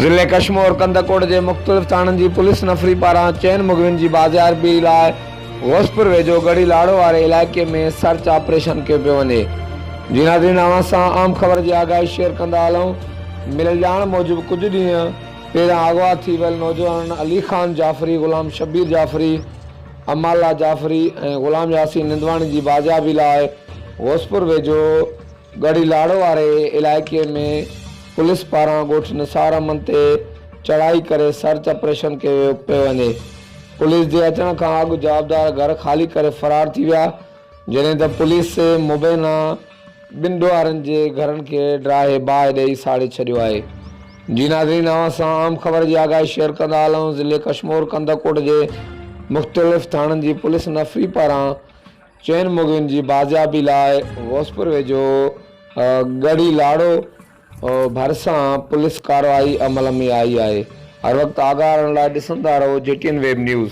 ज़िले कश्मीर कंदकोट के मुख़्तलिफ़ थाननि जी पुलिस नफ़री पारां चैन मुग़विन की बाज़ियाबी लाइ घोसपुर वेझो गढ़ी लाड़ो वारे इलाइक़े में सर्च ऑपरेशन कयो पियो वञे। जी नाज़रीन, अवां सां आम ख़बर जी आगाही शेयर कंदा हलूं। मिलियल ॼाण मूजिबि कुझु ॾींहं पहिरियां अगवा थी वियल नौजवान अली ख़ान जाफ़री, ग़ुलाम शब्बीर जाफ़री, अमाला जाफ़री ऐं ग़ुलाम यासीन निंदवाणी जी बाज़ियाबी लाइ घोसपुर वेझो गढ़ी लाड़ो वारे इलाइक़े में पुलिस पारां ॻोठ निसार अमन ते चढ़ाई करे सर्च ऑपरेशन कयो पियो वञे। पुलिस जे अचण खां अॻु जवाबदार घर ख़ाली करे फ़रार थी विया, जॾहिं त पुलिस मुबैना ॿिनि ॾोहारनि जे घरनि खे ड्राहे बाहि ॾेई साड़े छॾियो आहे। जी नाज़रीन, अवां सां आम ख़बर जी आगाही शेयर कंदा हलूं। ज़िले कश्मीर कंदकोट जे मुख़्तलिफ़ थाननि जी पुलिस नफ़री पारां चैन मुग़विन जी बाज़ियाबी लाइ घोसपुर वेझो गढ़ी लाड़ो भरिसां पुलिस कार्रवाई अमल में आई आहे। हर वक़्तु आगाह रहण लाइ ॾिसंदा रहो JTN वेब न्यूज़।